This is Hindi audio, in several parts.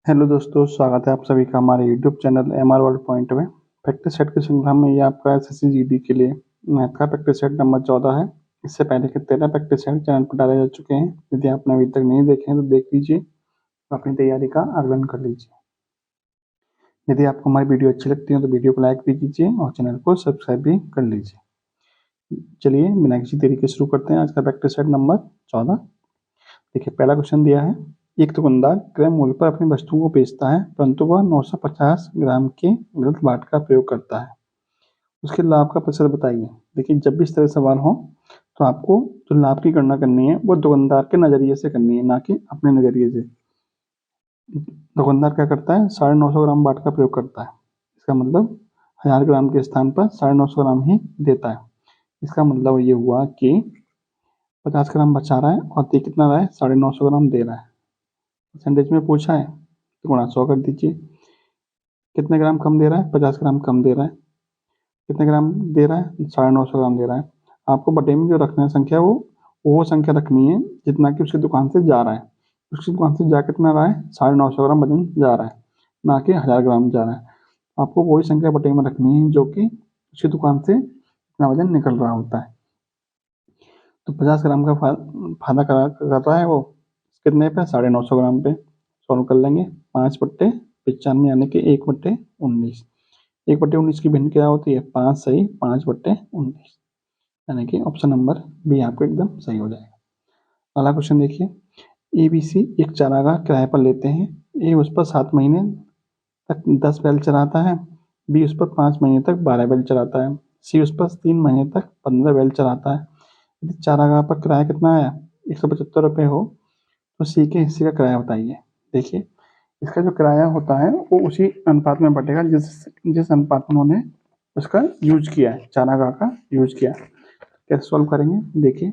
हेलो दोस्तों, स्वागत है आप सभी का हमारे YouTube channel MR world point में। प्रैक्टिस सेट की श्रृंखला में ये आपका एसएससी जीडी के लिए मैथ का प्रैक्टिस सेट नंबर 14 है। इससे पहले के 13 प्रैक्टिस सेट चैनल पर डाले जा चुके हैं। यदि आपने अभी तक नहीं देखे हैं तो देख लीजिए, अपनी तैयारी का आकलन कर लीजिए। यदि आपको हमारी वीडियो अच्छी लगती है तो वीडियो को लाइक भी कीजिए और चैनल को सब्सक्राइब भी कर लीजिए। चलिए बिना किसी देरी के शुरू करते हैं आज का प्रैक्टिस सेट नंबर 14। देखिए, पहला क्वेश्चन दिया है, एक दुकानदार क्रय मूल्य पर अपनी वस्तुओं को बेचता है परंतु वह 950 ग्राम के गलत बाट का प्रयोग करता है। उसके लाभ का प्रतिशत बताइए। देखिए, जब भी इस तरह सवाल हो तो आपको जो लाभ की गणना करनी है वो दुकानदार के नजरिए से करनी है, ना कि अपने नजरिए से। दुकानदार क्या करता है, 950 ग्राम बाट का प्रयोग करता है। इसका मतलब 1000 ग्राम के स्थान पर 950 ग्राम ही देता है। इसका मतलब ये हुआ कि 50 ग्राम बचा रहा है और दे कितना रहा है, 950 ग्राम दे रहा है। परसेंटेज में पूछा है तो गुणा 100 कर दीजिए। कितने ग्राम कम दे रहा है, 50 ग्राम कम दे रहा है। कितने ग्राम दे रहा है, 950 ग्राम दे रहा है। आपको बटे में जो रखना है संख्या, वो संख्या रखनी है जितना कि उसकी दुकान से जा रहा है। उसकी दुकान से जा कितना रहा है, 950 ग्राम वजन जा रहा है, ना कि 1000 ग्राम जा रहा है। आपको वही संख्या बटे में रखनी है जो कि उसकी दुकान से इतना वजन निकल रहा होता है। तो 50 ग्राम का फायदा कर रहा है वो कितने पे, 950 ग्राम पे। सॉल्व कर लेंगे, 5/95 यानी कि 1/19। 1/19 की भिन्न क्या होती है, 5 सही 5/19, यानी कि ऑप्शन नंबर बी आपको एकदम सही हो जाएगा। अगला क्वेश्चन देखिए, एबीसी एक चारागाह किराए पर लेते हैं। ए उस पर 7 महीने तक 10 बैल चराता है, बी उस पर 5 महीने तक 12 बैल चराता है, सी उस पर 3 महीने तक 15 बैल चराता है। यदि चारागाह पर किराया कितना आया, 175 रुपये हो, तो सी के हिस्से का किराया बताइए। देखिए, इसका जो किराया होता है वो उसी अनुपात में बटेगा जिस जिस अनुपात में उन्होंने उसका यूज किया है, चारागाह का यूज किया है। कैसे सॉल्व करेंगे, देखिए।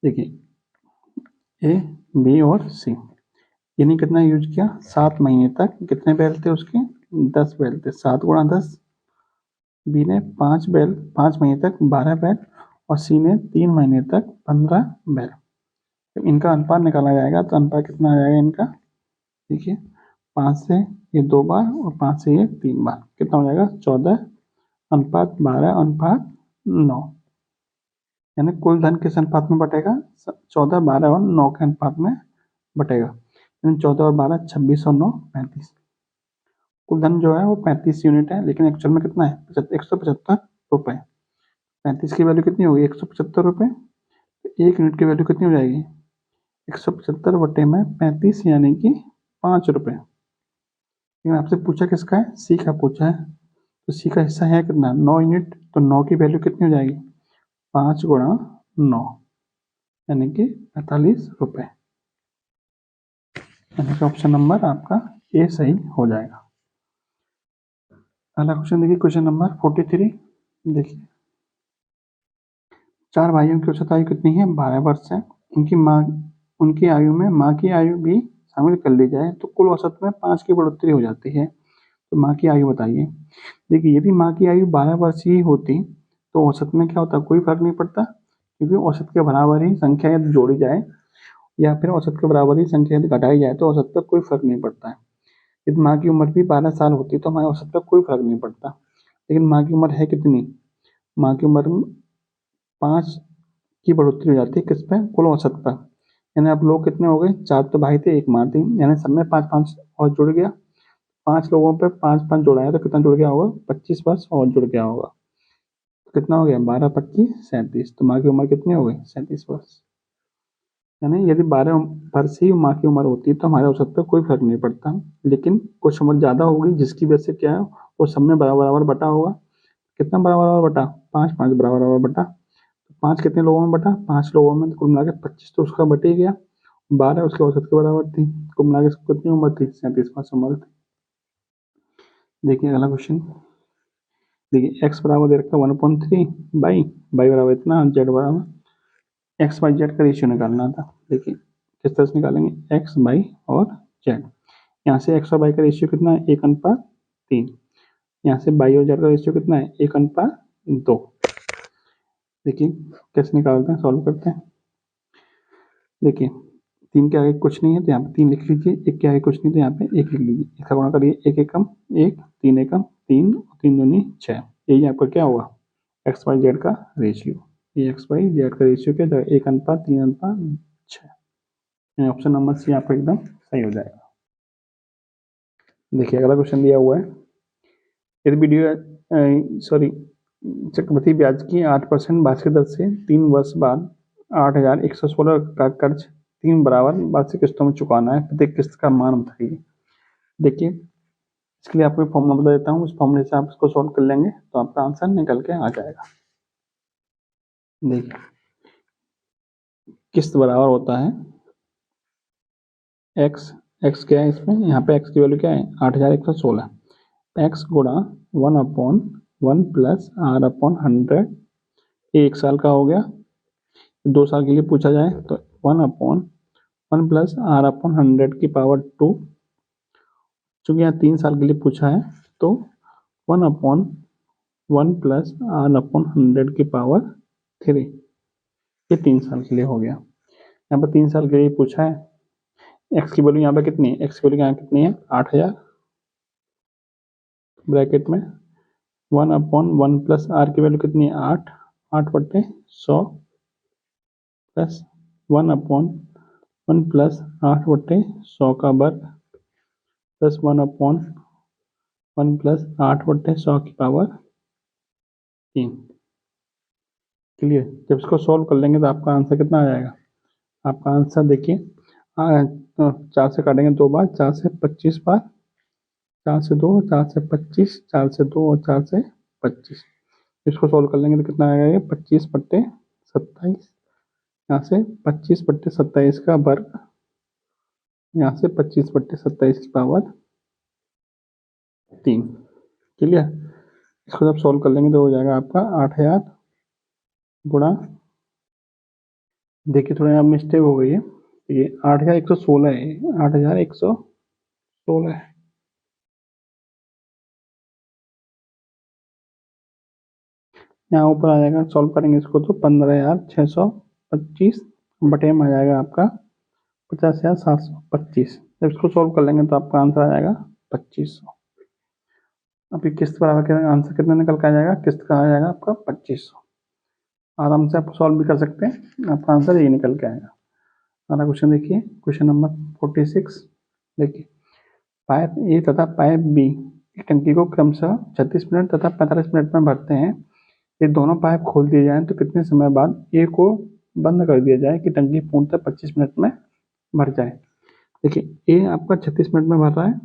देखिए, ए बी और सी, यानी कितना यूज किया, 7 महीने तक। कितने बैल थे उसके, 10 बैल थे, 7 गुणा 10। बी ने 5 बैल 5 महीने तक 12 बैल, और सी ने 3 महीने तक 15 बैल। जब इनका अनुपात निकाला जाएगा तो अनुपात कितना आ जाएगा इनका, देखिए, 5 से ये 2 बार और 5 से ये 3 बार, कितना हो जाएगा, 14:12:9। यानी कुल धन किस अनुपात में बटेगा, 14, 12 और 9 के अनुपात में बटेगा। यानी 14 और 12 26 और 9 35। कुल धन जो है वो 35 यूनिट है, लेकिन एक्चुअल में कितना है, 175 रुपये। 35 की वैल्यू कितनी होगी, 175 रुपये। तो 1 यूनिट की वैल्यू कितनी हो जाएगी, 175 बटे में 35 यानी कि 5 रुपये। लेकिन आपसे पूछा किसका है, सी का पूछा है। तो सी का हिस्सा है कितना, 9 यूनिट। तो 9 की वैल्यू कितनी हो जाएगी, 5 गुणा 9, यानी कि 45 रुपये। यानी कि ऑप्शन नंबर आपका ए सही हो जाएगा। अगला क्वेश्चन देखिए, क्वेश्चन नंबर 43। देखिए, 4 भाइयों की औसत आयु कितनी है, 12 वर्ष है। उनकी आयु में माँ की आयु भी शामिल कर ली जाए तो कुल औसत में 5 की बढ़ोतरी हो जाती है। तो माँ की आयु बताइए। देखिए, यदि माँ की आयु 12 वर्ष ही होती तो औसत में क्या होता, कोई फर्क नहीं पड़ता, क्योंकि औसत के बराबर ही संख्या यदि जोड़ी जाए या फिर औसत के बराबर ही संख्या यदि घटाई जाए तो औसत पर कोई फर्क नहीं पड़ता है। यदि माँ की उम्र भी 12 साल होती तो हमारे औसत पर कोई फर्क नहीं पड़ता। लेकिन माँ की उम्र है कितनी, माँ की उम्र 5 की बढ़ोतरी हो जाती है किस पे, कुल औसत पर। यानी अब लोग कितने हो गए, 4 तो भाई थे, 1 माँ थी, यानी सब में 5-5 और जुड़ गया। 5 लोगों पे 5-5 जोड़ा है तो कितना जुड़ गया होगा, 25 वर्ष और जुड़ गया होगा। तो कितना हो गया, 12, 25, 37। तो माँ की उम्र कितनी हो गई, 37 वर्ष। यानी यदि 12 वर्ष ही माँ की उम्र होती है तो हमारे औसत पर कोई फर्क नहीं पड़ता। लेकिन कुछ उम्र ज़्यादा होगी जिसकी वजह से क्या है, वो सब में बराबर बराबर बटा होगा। कितना बराबर बराबर बटा, 5-5 बराबर बराबर बटा। 5 कितने लोगों में बटा, 5 लोगों में, तो कुल मिला के 25 तो उसका बट ही गया। 12 उसके औसत के बराबर थी, कुल मिला के कितनी उम्र थी, 37 वर्ष उम्र थी। देखिए अगला क्वेश्चन। देखिए, एक्स बराबर दे रखा 1/3 बाई बराबर इतना, जेड बराबर एक्स बाई जेड का रेशियो निकालना था। देखिए किस तरह से निकालेंगे, एक्स बाई और जेड। यहाँ से एक्स और बाई का रेशियो कितना है, 1:3। यहाँ से बाई और जेड का रेशियो कितना है, 1:2। देखिए कैसे निकालते हैं, सॉल्व करते हैं। देखिए 3 के आगे कुछ नहीं है तो यहाँ पे 3 लिख लीजिए, 1 के आगे कुछ नहीं तो यहाँ पे 1 लिख लीजिए। इसका गुणा करिए, 1 एकम 1, 3 एकम 3 और 3 दूनी 6। यही आपका क्या होगा एक्स वाई जेड का रेशियो। ये एक्स वाई जेड का रेशियो क्या जाएगा 1:3:6। यानी ऑप्शन नंबर सी आपका एकदम सही हो जाएगा। देखिए अगला क्वेश्चन दिया हुआ है, यदि वीडियो चक्रवृद्धि ब्याज की 8% वार्षिक दर से 3 वर्ष बाद 8,116 का कर्ज 3 बराबर वार्षिक किस्तों में चुकाना है, प्रत्येक किस्त का मान बताइए। देखिए इसके लिए आपको फॉर्मूला बता देता हूँ, उस फॉर्मूले से आप इसको सॉल्व कर लेंगे तो आपका आंसर निकल के आ जाएगा। देखिए किस्त बराबर होता है एक्स, एक्स क्या है इसमें, यहाँ पे एक्स की वैल्यू क्या है 8,116, एक्स गुणा 1/1 प्लस r/100, ये 1 साल का हो गया। 2 साल के लिए पूछा जाए तो 1/1 प्लस r/100 की पावर 2, चूंकि यहाँ 3 साल के लिए पूछा है तो 1/1 प्लस r/100 की पावर 3, ये 3 साल के लिए हो गया। यहाँ पर 3 साल के लिए पूछा है, एक्स की वैल्यू यहाँ पे कितनी है, एक्स की वैल्यू यहाँ कितनी है 8,000, ब्रैकेट में 1/1 प्लस आर की वैल्यू कितनी है 8, 8/100 प्लस 1/1 प्लस 8/100 का वर्ग प्लस 1/1 प्लस 8/100 की पावर 3। क्लियर। जब इसको सॉल्व कर लेंगे तो आपका आंसर कितना आ जाएगा, आपका आंसर देखिए 4 से काटेंगे 2 बार, 4 से 25 बार, 4 से 2, 4 से 25, 4 से 2 और 4 से 25। इसको सॉल्व कर लेंगे तो कितना आएगा ये 25/27, यहाँ से 25/27 का वर्ग, यहाँ से 25/27 की पावर 3। क्लियर। इसको जब सॉल्व कर लेंगे तो हो जाएगा आपका 8,000 गुणा, देखिए थोड़ा यहाँ मिस्टेक हो गई है, ये 8,116 है, 8,116 है। यहाँ ऊपर आ जाएगा, सॉल्व करेंगे इसको तो 15,625 बटे में आ जाएगा आपका 50,725। जब इसको सॉल्व कर लेंगे तो आपका आंसर आ जाएगा 2500। अभी किस्त बराबर का आंसर कितना निकल के आ जाएगा, किस्त का आ जाएगा आपका 2500। आराम से आप सॉल्व भी कर सकते हैं, आपका आंसर ये निकल के आएगा। अगला क्वेश्चन देखिए, क्वेश्चन नंबर 46। देखिए पाइप ए तथा पाइप बी की टंकी को क्रमशः 36 मिनट तथा 45 मिनट में भरते हैं। ये दोनों पाइप खोल दिए जाएं तो कितने समय बाद ए को बंद कर दिया जाए कि टंकी पूर्णतः 25 मिनट में भर जाए। देखिए ए आपका 36 मिनट में भर रहा है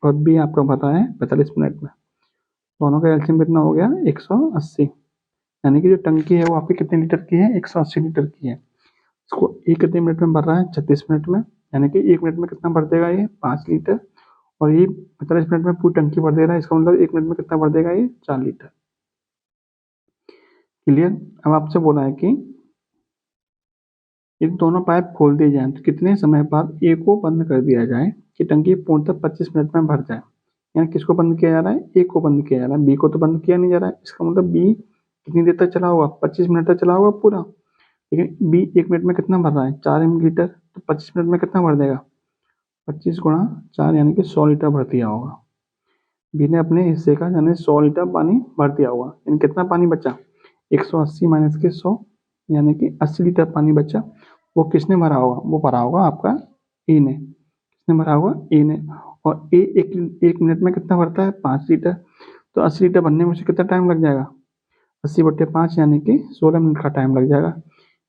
और बी आपका भर रहा है 45 मिनट में। दोनों का एलसीएम कितना हो गया 180, यानी कि जो टंकी है वो आपकी कितने लीटर की है 180 लीटर की है। इसको ए कितने मिनट में भर रहा है 36 मिनट में, यानी कि 1 मिनट में कितना भर देगा ये 5 लीटर, और ये 45 मिनट में पूरी टंकी भर दे रहा है, इसका मतलब 1 मिनट में कितना भर देगा ये 4 लीटर। क्लियर। अब आपसे बोला है कि ये दोनों पाइप खोल दिए जाएं तो कितने समय बाद ए को बंद कर दिया जाए कि टंकी पूर्णतः 25 मिनट में भर जाए। यानी किसको बंद किया जा रहा है, ए को बंद किया जा रहा है, बी को तो बंद किया नहीं जा रहा है। इसका मतलब बी कितनी देर तक चला होगा 25 मिनट तक चला होगा पूरा, लेकिन बी 1 मिनट में कितना भर रहा है 4 लीटर, तो 25 मिनट में कितना भर देगा 25 गुणा 4 यानी कि 100 लीटर भर दिया होगा। बी ने अपने हिस्से का यानी 100 लीटर पानी भर दिया होगा, यानी कितना पानी बचा 180 माइनस के 100 यानी कि 80 लीटर पानी बचा। वो किसने भरा होगा, वो भरा होगा आपका ए ने। किसने भरा होगा ए ने, और ए एक मिनट में कितना भरता है 5 लीटर, तो 80 लीटर भरने में उसे कितना टाइम लग जाएगा 80/5 यानी कि 16 मिनट का टाइम लग जाएगा।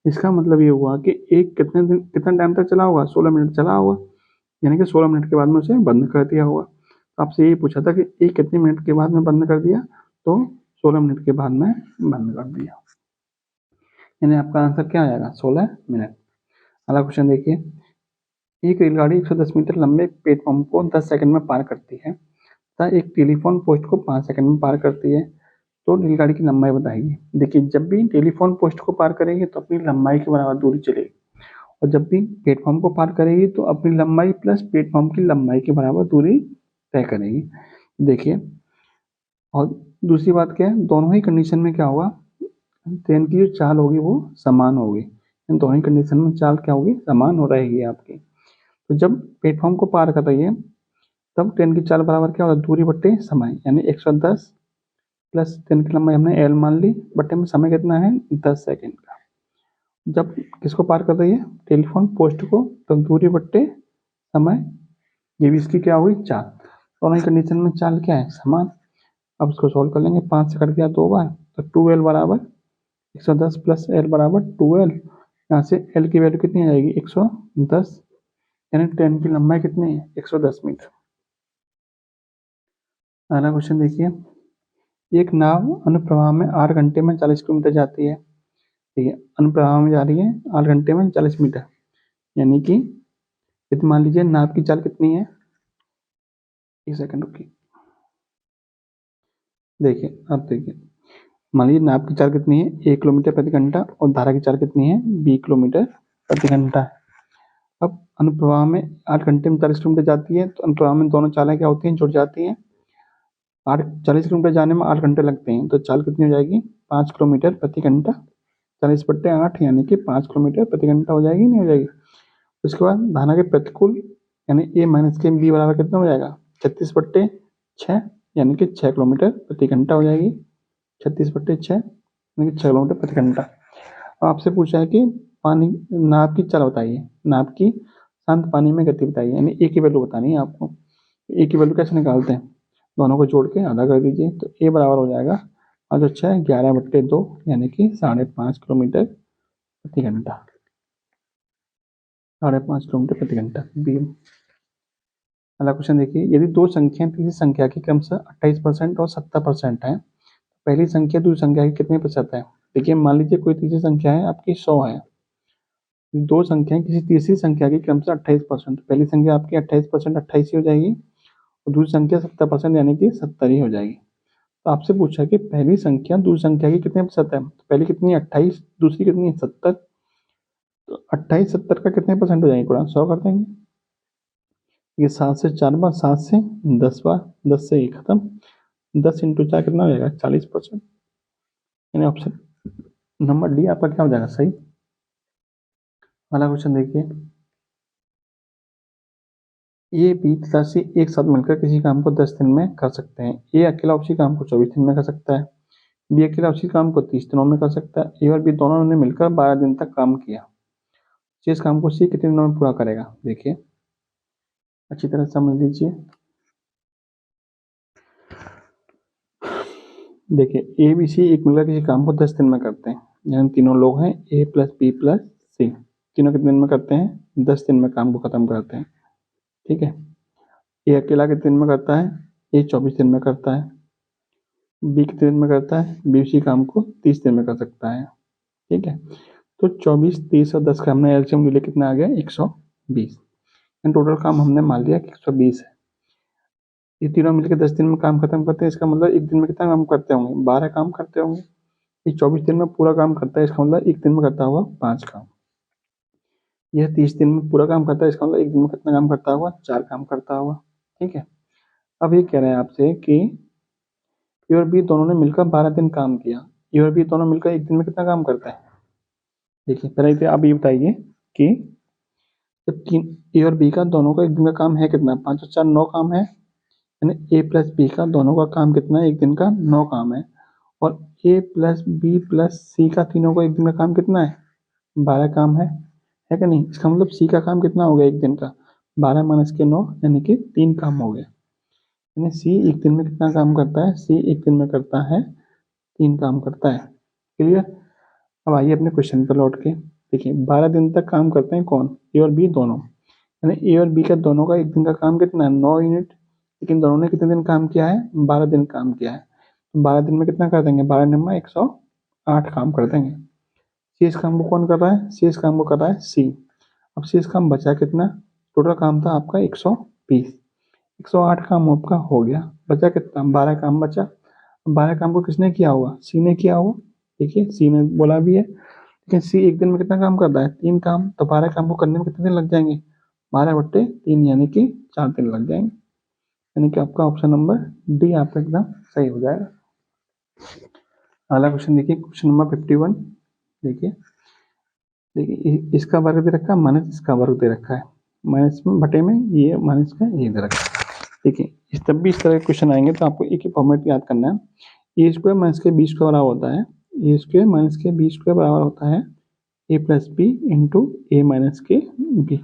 इसका मतलब ये हुआ कि एक कितना टाइम तक चला होगा 16 मिनट चला होगा, यानी कि 16 मिनट के बाद में उसे बंद कर दिया होगा। तो आपसे यही पूछा था कि एक कितने मिनट के बाद में बंद कर दिया, तो 16 मिनट के बाद में बंद कर दिया, यानी आपका आंसर क्या आ जाएगा 16 मिनट। अगला क्वेश्चन देखिए, एक रेलगाड़ी 110 मीटर लंबे प्लेटफॉर्म को 10 सेकंड में पार करती है तथा एक टेलीफोन पोस्ट को 5 सेकंड में पार करती है, तो रेलगाड़ी की लंबाई बताइए। देखिए जब भी टेलीफोन पोस्ट को पार करेगी तो अपनी लंबाई के बराबर दूरी चलेगी, और जब भी प्लेटफॉर्म को पार करेगी तो अपनी लंबाई प्लस प्लेटफॉर्म की लंबाई के बराबर दूरी तय करेगी। देखिए और दूसरी बात क्या है, दोनों ही कंडीशन में क्या होगा, ट्रेन की जो चाल होगी वो समान होगी, इन दोनों कंडीशन में चाल क्या होगी, समान हो रहेगी आपकी। तो जब प्लेटफॉर्म को पार कर रही है तब ट्रेन की चाल बराबर क्या होगा, दूरी बट्टे समय, यानी 110 प्लस ट्रेन की लंबाई हमने एल मान ली, बट्टे में समय कितना है 10 सेकेंड का। जब किसको पार कर रही है, टेलीफोन पोस्ट को, तब दूरी बट्टे समय, ये भी इसकी क्या हुई चाल। दोनों कंडीशन में चाल क्या है, समान। अब इसको सोल्व कर लेंगे, 5 से कट गया 2 बार, तो 2L बराबर 110 प्लस एल बराबर 2L। यहाँ से एल की वैल्यू कितनी आ जाएगी 110, यानी ट्रेन की लंबाई कितनी है 110 मीटर। अगला क्वेश्चन देखिए, एक नाव अनुप्रवाह में 8 घंटे में 40 किलोमीटर जाती है। ठीक है, अनुप्रवाह में जा रही है 8 घंटे में 40 मीटर, यानी कि मान लीजिए नाव की चाल कितनी है, एक सेकंड रुकिए, देखिए अब देखिए, मान लीजिए नाव की चाल कितनी है 1 किलोमीटर प्रति घंटा और धारा की चाल कितनी है 20 किलोमीटर प्रति घंटा। अब अनुप्रवाह में 8 घंटे में 40 किलोमीटर जाती है, तो अनुप्रवाह में दोनों चालें क्या होती हैं, जुड़ जाती हैं। 40 किलोमीटर जाने में 8 घंटे लगते हैं, तो चाल कितनी हो जाएगी 5 किलोमीटर प्रति घंटा, 40/8 यानी कि 5 किलोमीटर प्रति घंटा हो जाएगी, नहीं हो जाएगी। उसके बाद धारा के प्रतिकूल यानी ए माइनस के बी बराबर कितना हो जाएगा 36/6, यानी कि 6 किलोमीटर प्रति घंटा हो जाएगी, 36/6 यानी कि 6 किलोमीटर प्रति घंटा। आपसे पूछा है कि पानी नाव की चाल बताइए, नाव की शांत पानी में गति बताइए, यानी ए की वैल्यू बतानी है आपको। ए की वैल्यू कैसे निकालते हैं, दोनों को जोड़ के आधा कर दीजिए, तो ए बराबर हो जाएगा 5 और 6 11/2, यानी कि 5.5 किलोमीटर प्रति घंटा, 5.5 किलोमीटर प्रति घंटा बी। अगला क्वेश्चन देखिए, यदि दो संख्याएं तीसरी संख्या की क्रमशः 28% और 70% है, पहली संख्या दूसरी संख्या की कितने प्रतिशत है। देखिए मान लीजिए कोई तीसरी संख्या है आपकी 100 है, दो संख्याएं किसी तीसरी संख्या की क्रमशः 28%, पहली संख्या आपकी 28% 28 ही हो जाएगी, और दूसरी संख्या 70% यानी कि 70 ही हो जाएगी। तो आपसे पूछा कि पहली संख्या दूसरी संख्या की कितने प्रतिशत है, तो पहली कितनी है 28, दूसरी कितनी है 70, तो 28 70 का कितने परसेंट हो जाएंगे, गुणा 100 कर देंगे। ये 7 से 4 बार, 7 से 10 बार, 10 से ये खत्म, 10 इंटू 4 कितना हो जाएगा 40%, यानी ऑप्शन नंबर डी आपका क्या हो जाएगा सही। अगला क्वेश्चन देखिए, ए बी तथा सी एक साथ मिलकर किसी काम को 10 दिन में कर सकते हैं। ए अकेला उसी काम को 24 दिन में कर सकता है, बी अकेला उसी काम को 30 दिनों में कर सकता है, ए और बी दोनों ने मिलकर 12 दिन तक काम किया। इस काम को सी कितने दिनों में पूरा करेगा, देखिए अच्छी तरह समझ लीजिए। देखिए ए बी सी एक मिलकर किसी काम को 10 दिन में करते हैं, यानी तीनों लोग हैं ए प्लस बी प्लस सी, तीनों कितने दिन में करते हैं 10 दिन में काम को खत्म करते हैं। ठीक है, ए अकेला कितने दिन में करता है, ए 24 दिन में करता है, बी कितने दिन में करता है, बी उसी काम को 30 दिन में कर सकता है। ठीक है, तो 24 30 और 10 का हमने एलसीएम ले लिया, कितना आ गया 120, टोटल काम हमने मान लिया कि 120 है। ये तीनों मिलकर 10 दिन में काम खत्म करते हैं, इसका मतलब एक दिन में कितना काम करते होंगे 12 काम करते होंगे। ये 24 दिन में पूरा काम करता है, इसका मतलब एक दिन में करता होगा 5 काम। यह 30 दिन में पूरा काम करता है, इसका मतलब एक दिन में कितना काम करता होगा 4 काम करता होगा। ठीक है, अब ये कह रहे हैं आपसे कि ए और बी दोनों ने मिलकर 12 दिन काम किया, ए और बी दोनों मिलकर एक दिन में कितना काम करता है। देखिए पहले आप ये बताइए कि जब तीन ए और बी का दोनों का एक दिन का काम है कितना, 5 और 4 9 काम है, यानी ए प्लस बी का दोनों का काम कितना है, एक दिन का 9 काम है, और ए प्लस बी प्लस सी का तीनों का एक दिन का काम कितना है 12 काम है कि नहीं। इसका मतलब सी का काम कितना हो गया एक दिन का 12 माइनस के 9, यानी कि 3 काम हो गए, यानी सी एक दिन में कितना काम करता है, सी एक दिन में करता है 3 काम करता है। क्लियर। अब आइए अपने क्वेश्चन पर लौट के देखिए, 12 दिन तक काम करते हैं कौन, ए और बी दोनों, यानी ए और बी का दोनों का एक दिन का काम कितना है 9 यूनिट, लेकिन दोनों ने कितने दिन काम किया है 12 दिन काम किया है, तो 12 दिन में कितना कर देंगे 12 दिन में 108 काम कर देंगे। सी इस काम को कौन कर रहा है, सी इस काम को कर रहा है सी। अब सी इस काम बचा कितना, टोटल काम था आपका 120, 108 काम आपका हो गया, बचा कितना 12 काम बचा। 12 काम को किसने किया होगा, सी ने किया होगा। देखिए सी ने बोला भी है, लेकिन सी एक दिन में कितना काम करता है 3 काम, तो 12 काम को करने में कितने दिन लग जाएंगे 12/3, यानी कि 4 दिन लग जाएंगे, यानी कि आपका ऑप्शन नंबर डी आपका एकदम सही हो जाएगा। अगला क्वेश्चन देखिए, क्वेश्चन नंबर 51 देखिए, देखिए इसका वर्ग दे रखा है माइनस इसका वर्ग दे रखा है, माइनस में बटे में ये माइनस का ये दे रखा है। देखिए इस तब भी इस तरह के क्वेश्चन आएंगे तो आपको एक ही फॉर्मेट याद करना है। ए स्क्वायर माइनस के बी स्क्वायर बराबर होता है, ए स्क्वायर माइनस के बी स्क्वायर बराबर होता है ए प्लस बी इंटू ए माइनस के बी।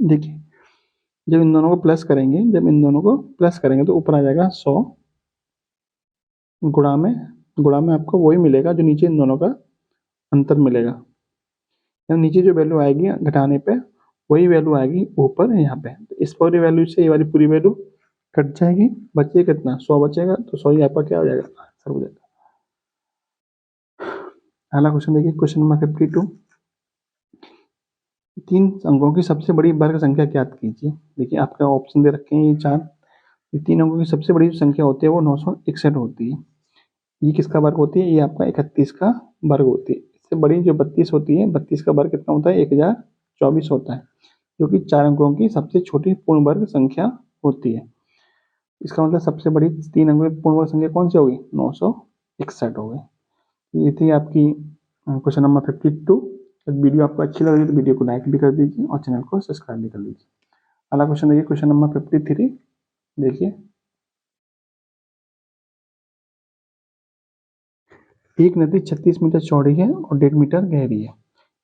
देखिए जब इन दोनों को प्लस करेंगे, जब इन दोनों को प्लस करेंगे तो ऊपर आ जाएगा 100 गुणा में आपको वही मिलेगा जो नीचे इन दोनों का अंतर मिलेगा। नीचे जो वैल्यू आएगी घटाने पे वही वैल्यू आएगी ऊपर यहाँ पे। तो इस पूरी वैल्यू से ये वाली पूरी वैल्यू कट जाएगी, बचेगा कितना 100 बचेगा, तो 100 ही आपका क्या हो जाएगा आंसर हो जाएगा। अगला क्वेश्चन देखिए, क्वेश्चन नंबर 52। तीन अंकों की सबसे बड़ी वर्ग संख्या ज्ञात कीजिए। देखिए आपका ऑप्शन दे रखे हैं ये चार। ये तीन अंकों की सबसे बड़ी संख्या होती है वो 961 होती है। ये किसका वर्ग होती है? ये आपका 31 का वर्ग होती है। इससे बड़ी जो 32 होती है, 32 का वर्ग कितना होता है? 1024 होता है, जो कि चार अंकों की सबसे छोटी पूर्ण वर्ग संख्या होती है। इसका मतलब सबसे बड़ी तीन अंकों की पूर्ण वर्ग संख्या कौन सी होगी? 961 हो गई। ये थी आपकी क्वेश्चन नंबर 52। वीडियो आपको अच्छी लग रही है तो वीडियो को लाइक भी कर दीजिए और चैनल को सब्सक्राइब भी कर लीजिए। अगला क्वेश्चन देखिए, क्वेश्चन नंबर 53। देखिए एक नदी 36 मीटर चौड़ी है और 1.5 मीटर गहरी है।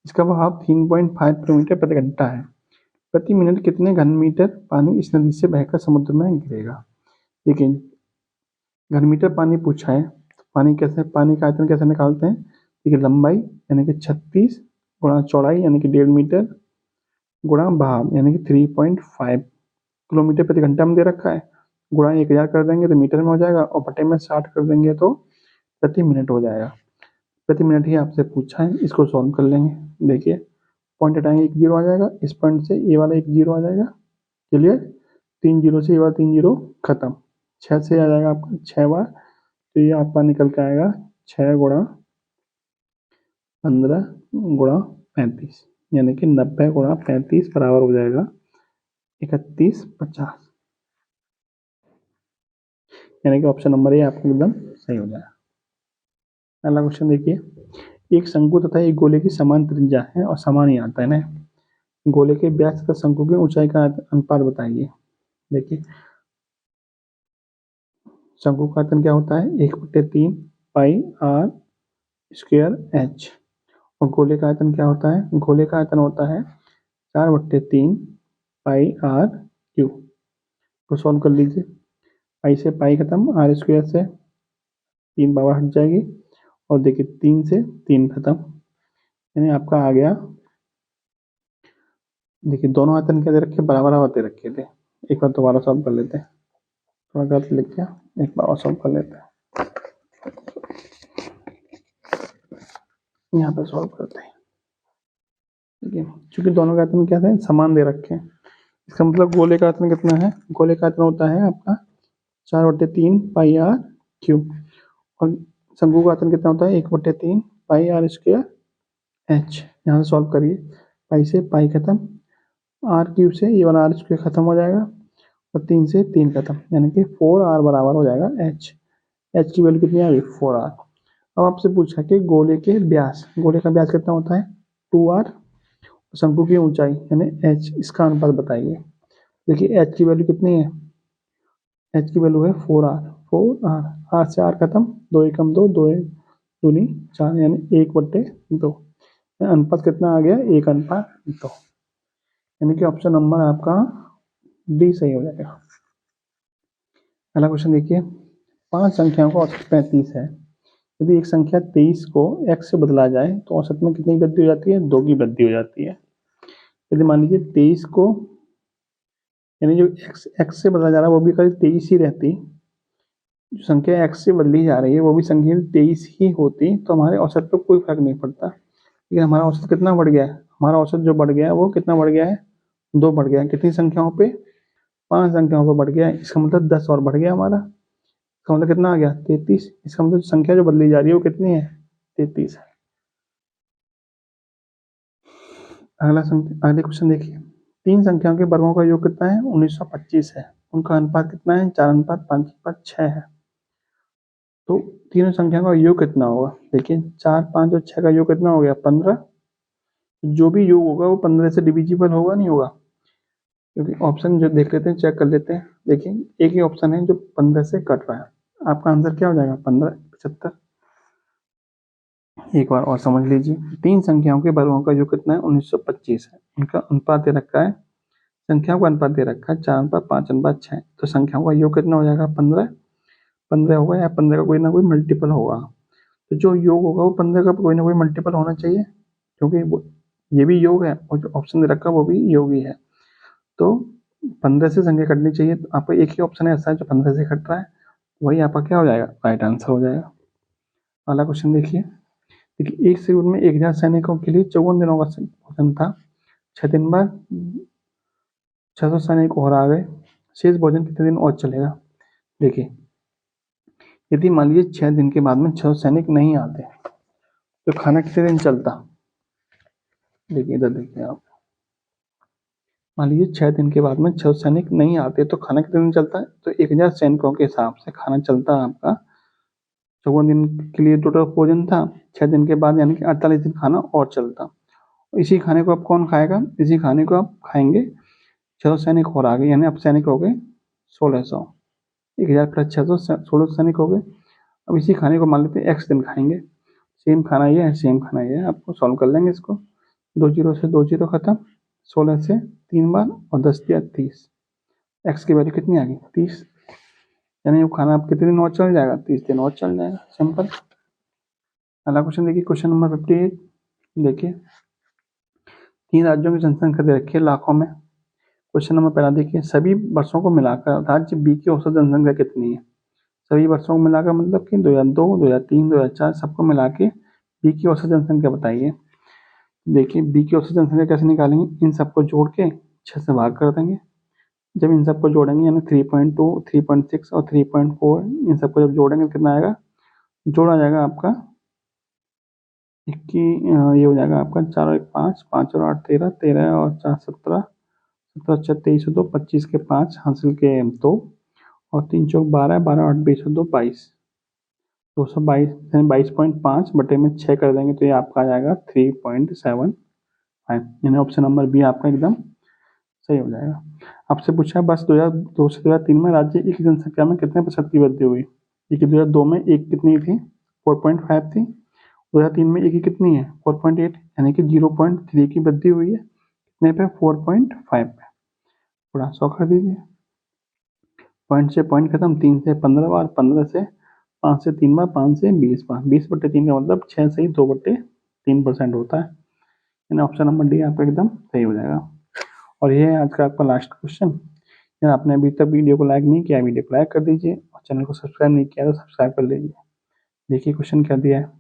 इसका बहाव 3.5 किलोमीटर प्रति घंटा है। प्रति मिनट कितने घन मीटर पानी इस नदी से बहकर समुद्र में गिरेगा? देखिए घन मीटर पानी पूछा है, पानी का आयतन कैसे निकालते हैं? देखिए लंबाई यानी कि 36 गुणा चौड़ाई यानी कि 1.5 मीटर गुणा बहाव यानी कि 3.5 किलोमीटर प्रति घंटा में दे रखा है, गुणा 1000 कर देंगे तो मीटर में हो जाएगा और बटे में 60 कर देंगे तो प्रति मिनट हो जाएगा। प्रति मिनट ही आपसे पूछा है, इसको सॉल्व कर लेंगे। देखिए पॉइंट हटाएंगे, एक जीरो आ जाएगा, इस पॉइंट से ये वाला एक जीरो आ जाएगा, क्लियर। 3 जीरो से ये वाला 3 जीरो खत्म, 6 से आ जाएगा आपका 6 बार, तो ये आपका निकल के आएगा 6 गुणा 15 गुणा 35 यानी कि 90 गुणा 35 बराबर हो जाएगा 3150, यानी कि ऑप्शन नंबर ए आपको एकदम सही हो जाएगा। अगला क्वेश्चन देखिए, एक शंकु तथा एक गोले की समान त्रिज्या है और समान ही आता है ना, गोले के व्यास तथा शंकु की ऊंचाई का अनुपात बताइए। देखिए शंकु का आयतन क्या होता है? 1/3 पाई आर स्क्वायर एच, और गोले का आयतन क्या होता है? गोले का आयतन होता है 4/3 पाई आर क्यू। तो सॉल्व कर लीजिए, पाई से पाई खत्म, आर स्क्वायर से 3 बाबा हट जाएगी, और देखिए 3 से 3 खत्म, यानी आपका आ गया। देखिए दोनों आयतन क्या दे रखे? बराबर दे रखे थे। एक बार दोबारा सॉल्व कर लेते हैं, थोड़ा गलत लिख गया, एक बार और सॉल्व कर लेते हैं। यहाँ पे सॉल्व करते हैं। ठीक है, क्योंकि दोनों का आयतन क्या है? समान दे रखे हैं। इसका मतलब गोले का आयतन कितना है? गोले का आयतन होता है आपका 4/3 पाई आर क्यू, और शंकु का आयतन कितना होता है? 1/3 पाई आर स्क्वायर एच। यहाँ से सॉल्व करिए, पाई से पाई खत्म, आर क्यूब से ये वाला आर स्क्वायर खत्म हो जाएगा, और 3 से 3 खत्म, यानी कि 4r बराबर हो जाएगा एच। एच की वैल्यू कितनी आ गई? 4r। अब आपसे पूछा कि गोले के व्यास, गोले का व्यास कितना होता है? 2r, शंकु की ऊंचाई यानी एच, इसका अनुपात बताइए। देखिए एच की वैल्यू कितनी है? एच की वैल्यू है 4r, 4r, आर से आर खत्म, 2 एकम 2, 2 दूनी 4, यानी 1/2। अनुपात कितना आ गया? 1/2, यानी कि ऑप्शन नंबर आपका डी सही हो जाएगा। अगला क्वेश्चन देखिए, 5 संख्याओं का औसत 35 है। यदि एक संख्या 23 को x से बदला जाए तो औसत में कितनी वृद्धि हो जाती है? 2 की वृद्धि हो जाती है। यदि मान लीजिए 23 को, यानी जो x से बदला जा रहा है वो भी करीब 23 ही रहती, जो संख्या x से बदली जा रही है वो भी संख्या 23 ही होती, तो हमारे औसत पर कोई फर्क नहीं पड़ता। लेकिन हमारा औसत कितना बढ़ गया है? हमारा औसत जो बढ़ गया है वो कितना बढ़ गया है? 2 बढ़ गया है। कितनी संख्याओं पे? 5 संख्याओं पर बढ़ गया है। इसका मतलब 10 और बढ़ गया हमारा। इसका मतलब कितना आ गया? 33। इसका मतलब संख्या जो बदली जा रही है वो कितनी है? 33 है। अगले क्वेश्चन देखिए, 3 संख्याओं के वर्गों का योग कितना है? 1925 है। उनका अनुपात कितना है? 4:5:6 है। तो तीनों संख्याओं का योग कितना होगा? देखिए 4, 5 और 6 का योग कितना हो गया? 15। जो भी योग होगा वो 15 से डिविजिबल होगा नहीं होगा, क्योंकि ऑप्शन जो देख लेते हैं, चेक कर लेते हैं। देखिए एक ही ऑप्शन है जो 15 से कट रहा है। आपका आंसर क्या हो जाएगा? 15, 75। एक बार और समझ लीजिए, तीन संख्याओं के वर्गों का योग कितना है? 1925 है। उनका अनुपात दे रखा है, संख्याओं का अनुपात दे रखा है 4:5:6। तो संख्याओं का योग कितना हो जाएगा? 15। 15 होगा या 15 का कोई ना कोई मल्टीपल होगा। तो जो योग होगा वो 15 का कोई ना कोई मल्टीपल होना चाहिए, क्योंकि वो ये भी योग है और जो ऑप्शन दे रखा है वो भी योग ही है। तो 15 से संख्या कटनी चाहिए। तो आपका एक ही ऑप्शन ऐसा है जो 15 से कट रहा है, वही आपका क्या हो जाएगा? राइट आंसर हो जाएगा। अगला क्वेश्चन देखिए। देखिए एक शिविर में 1000 सैनिकों के लिए 54 दिनों का भोजन था। 6 दिन बाद 600 सैनिक और आ गए। शेष भोजन कितने दिन और चलेगा? देखिए यदि मान लीजिए 6 दिन के बाद में 600 सैनिक नहीं आते तो खाना कितने दिन चलता? देखिए इधर देखिए आप, मान लीजिए 6 दिन के बाद में 600 सैनिक नहीं आते तो खाना कितने दिन चलता है? तो 1000 सैनिकों के हिसाब से खाना चलता है आपका 54 दिन के लिए टोटल भोजन था। 6 दिन के बाद यानी कि 48 दिन खाना और चलता। इसी खाने को अब कौन खाएगा? इसी खाने को आप खाएंगे 600 सैनिक और आ गए, यानी अब सैनिक हो गए 1600। 1000 प्लस 600 1600 सैनिक हो गए। अब इसी खाने को मान लेते हैं x दिन खाएंगे। सेम खाना ये है, सेम खाना ये है। आपको सॉल्व कर लेंगे इसको। 2 जीरो से 2 जीरो खत्म, 16 से 3 बार और 10 दिया 30। x की वैल्यू कितनी आ गई? 30। यानी वो खाना अब कितने दिन और चल जाएगा? 30 दिन और चल जाएगा। सिंपल। अगला क्वेश्चन देखिए, क्वेश्चन नंबर 58। देखिए 3 राज्यों की जनसंख्या दे रखी है लाखों में। क्वेश्चन नंबर पहला देखिए, सभी वर्षों को मिलाकर राज्य बी की औसत जनसंख्या कितनी है? सभी वर्षों को मिलाकर मतलब कि 2002, 2003, 2004 सबको मिला के बी की औसत जनसंख्या बताइए। देखिए बी की औसत जनसंख्या कैसे निकालेंगे? इन सबको जोड़ के 6 से भाग कर देंगे। जब इन सबको जोड़ेंगे यानी 3.2, 3.6 और 3.4, इन सबको जब जोड़ेंगे कितना आएगा? जोड़ा जाएगा आपका ये हो जाएगा आपका 4 और 1 5, 5 और 8 13, 13 और 4 17, 17 और 6 23 और 2 25 के 5 हासिल के 2 और 3 चौक 12, 12 और 8 20 और 2 22, 222 यानी 22.5 बटे में 6 कर देंगे तो ये आपका आ जाएगा 3.75। यानी ऑप्शन नंबर बी आपका एकदम सही हो जाएगा। आपसे पूछा बस 2002 से 2003 में राज्य की जनसंख्या में कितने प्रतिशत की वृद्धि हुई? देखिए 2002 में एक कितनी थी? 4.5 थी। 2003 में एक की कितनी है? 4.8, यानी कि 0.3 की वृद्धि हुई है। कितने पे? 4.5 पे। थोड़ा 100 कर दीजिए। पॉइंट से पॉइंट खत्म, 3 से 15 बार, 15 से 5 से 3 बार, 5 से 20 बार। 20/3 का मतलब 6 से ही 2/3% होता है। यानी ऑप्शन नंबर डी आपका एकदम सही हो जाएगा। और ये है आज का आपका लास्ट क्वेश्चन। अगर आपने अभी तक वीडियो को लाइक नहीं किया, वीडियो को लाइक कर दीजिए और चैनल को सब्सक्राइब नहीं किया तो सब्सक्राइब कर लीजिए। देखिए क्वेश्चन क्या दिया है।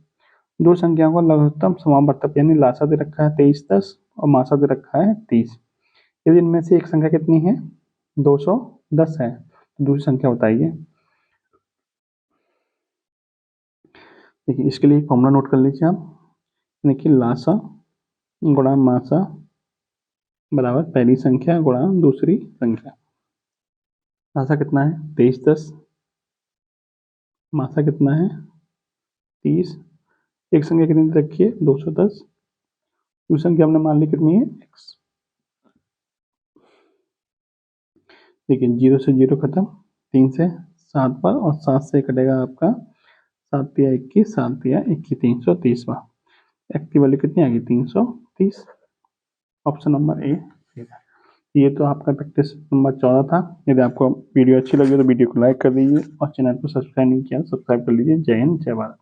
दो संख्याओं का लघुत्तम समावर्तक यानी लासा दे रखा है 23 10 और मासा दे रखा है 30। यदि इनमें से एक संख्या कितनी है? 210 है। दूसरी संख्या बताइए। देखिए इसके लिए फॉर्मूला नोट कर लीजिए आप। देखिए लासा गुणा मासा बराबर पहली संख्या गुणा दूसरी संख्या। लासा कितना है? 23 10। मासा कितना है? 30। एक संख्या कितनी रखी है? 210। दूसरी संख्या हमने मान ली कितनी है? x। देखिए 0 से 0 खत्म, 3 से 7 बार और 7 से कटेगा आपका 7 तिया 21, 7 तिया 21, 330 बार। x की वैल्यू कितनी आ गई? 330। Option number A. ये तो आपका प्रैक्टिस नंबर 14 था। यदि आपको वीडियो अच्छी लगी तो वीडियो को लाइक कर दीजिए और चैनल को सब्सक्राइब नहीं किया तो सब्सक्राइब कर लीजिए। जय हिंद, जय भारत।